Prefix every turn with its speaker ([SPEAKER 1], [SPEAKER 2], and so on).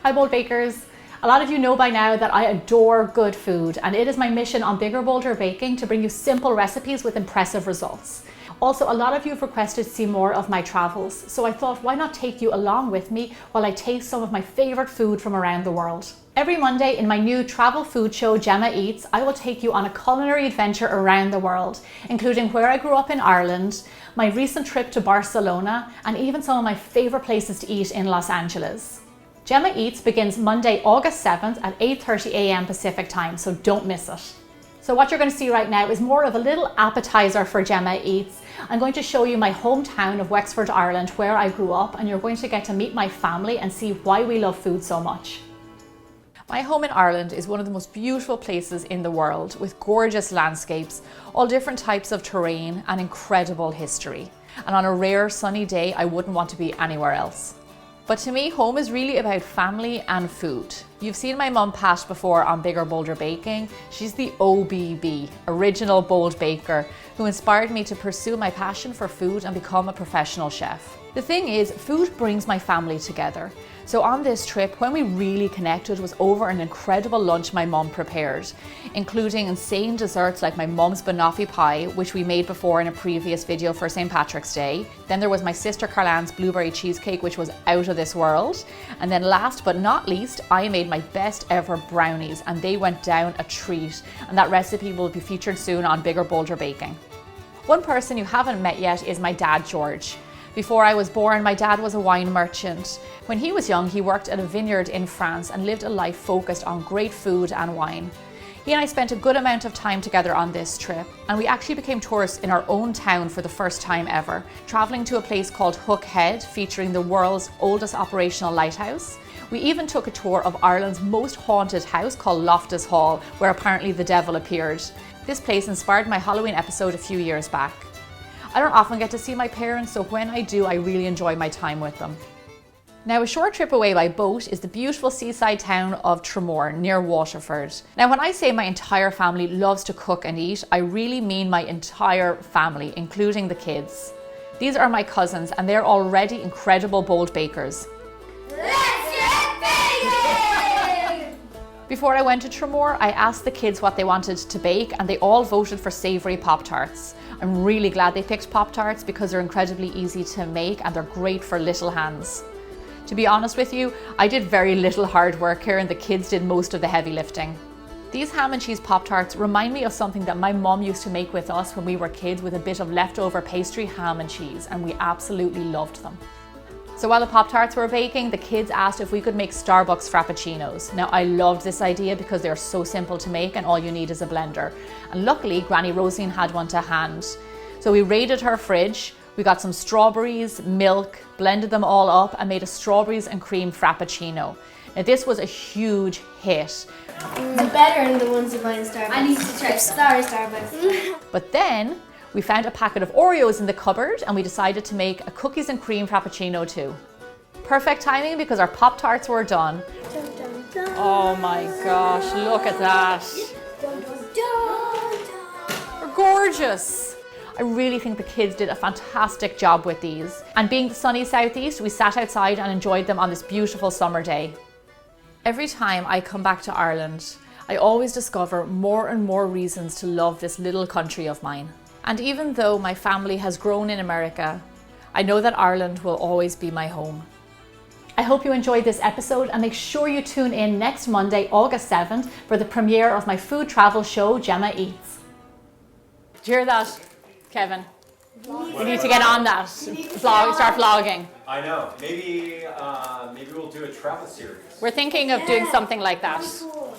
[SPEAKER 1] Hi Bold Bakers. A lot of you know by now that I adore good food, and it is my mission on Bigger Bolder Baking to bring you simple recipes with impressive results. Also, a lot of you have requested to see more of my travels, so I thought why not take you along with me while I taste some of my favorite food from around the world. Every Monday in my new travel food show Gemma Eats, I will take you on a culinary adventure around the world, including where I grew up in Ireland, my recent trip to Barcelona, and even some of my favorite places to eat in Los Angeles. Gemma Eats begins Monday, August 7th at 8:30 a.m. Pacific time, so don't miss it. So what you're going to see right now is more of a little appetizer for Gemma Eats. I'm going to show you my hometown of Wexford, Ireland, where I grew up, and you're going to get to meet my family and see why we love food so much. My home in Ireland is one of the most beautiful places in the world, with gorgeous landscapes, all different types of terrain and incredible history. And on a rare sunny day, I wouldn't want to be anywhere else. But to me, home is really about family and food. You've seen my mum Pat before on Bigger Bolder Baking. She's the OBB, Original Bold Baker, who inspired me to pursue my passion for food and become a professional chef. The thing is, food brings my family together. So on this trip, when we really connected was over an incredible lunch my mum prepared, including insane desserts like my mum's banoffee pie, which we made before in a previous video for St. Patrick's Day. Then there was my sister Carlan's blueberry cheesecake, which was out of this world. And then last but not least, I made my best ever brownies, and they went down a treat. And that recipe will be featured soon on Bigger Bolder Baking. One person you haven't met yet is my dad, George. Before I was born, my dad was a wine merchant. When he was young, he worked at a vineyard in France and lived a life focused on great food and wine. He and I spent a good amount of time together on this trip, and we actually became tourists in our own town for the first time ever, traveling to a place called Hook Head, featuring the world's oldest operational lighthouse. We even took a tour of Ireland's most haunted house called Loftus Hall, where apparently the devil appeared. This place inspired my Halloween episode a few years back. I don't often get to see my parents, so when I do, I really enjoy my time with them. Now, a short trip away by boat is the beautiful seaside town of Tramore, near Waterford. Now, when I say my entire family loves to cook and eat, I really mean my entire family, including the kids. These are my cousins, and they're already incredible bold bakers.
[SPEAKER 2] Let's get baking!
[SPEAKER 1] Before I went to Tramore, I asked the kids what they wanted to bake, and they all voted for savoury Pop-Tarts. I'm really glad they picked Pop-Tarts because they're incredibly easy to make and they're great for little hands. To be honest with you, I did very little hard work here and the kids did most of the heavy lifting. These ham and cheese Pop-Tarts remind me of something that my mum used to make with us when we were kids, with a bit of leftover pastry, ham and cheese, and we absolutely loved them. So while the Pop-Tarts were baking, the kids asked if we could make Starbucks Frappuccinos. Now, I loved this idea because they're so simple to make and all you need is a blender. And luckily, Granny Rosine had one to hand. So we raided her fridge, we got some strawberries, milk, blended them all up and made a strawberries and cream Frappuccino. Now this was a huge hit.
[SPEAKER 2] They're better than the ones you buy in Starbucks. I need to try Starbucks.
[SPEAKER 1] But then we found a packet of Oreos in the cupboard and we decided to make a cookies and cream Frappuccino too. Perfect timing because our Pop-Tarts were done.
[SPEAKER 2] Dun, dun, dun.
[SPEAKER 1] Oh my gosh, look at that.
[SPEAKER 2] Dun, dun, dun, dun.
[SPEAKER 1] They're gorgeous. I really think the kids did a fantastic job with these. And being the sunny southeast, we sat outside and enjoyed them on this beautiful summer day. Every time I come back to Ireland, I always discover more and more reasons to love this little country of mine. And even though my family has grown in America, I know that Ireland will always be my home. I hope you enjoyed this episode and make sure you tune in next Monday, August 7th for the premiere of my food travel show, Gemma Eats. Did you hear that, Kevin? We need to get on that. Start vlogging.
[SPEAKER 3] I know. Maybe we'll do a travel series.
[SPEAKER 1] We're thinking of doing something like that.
[SPEAKER 2] Cool.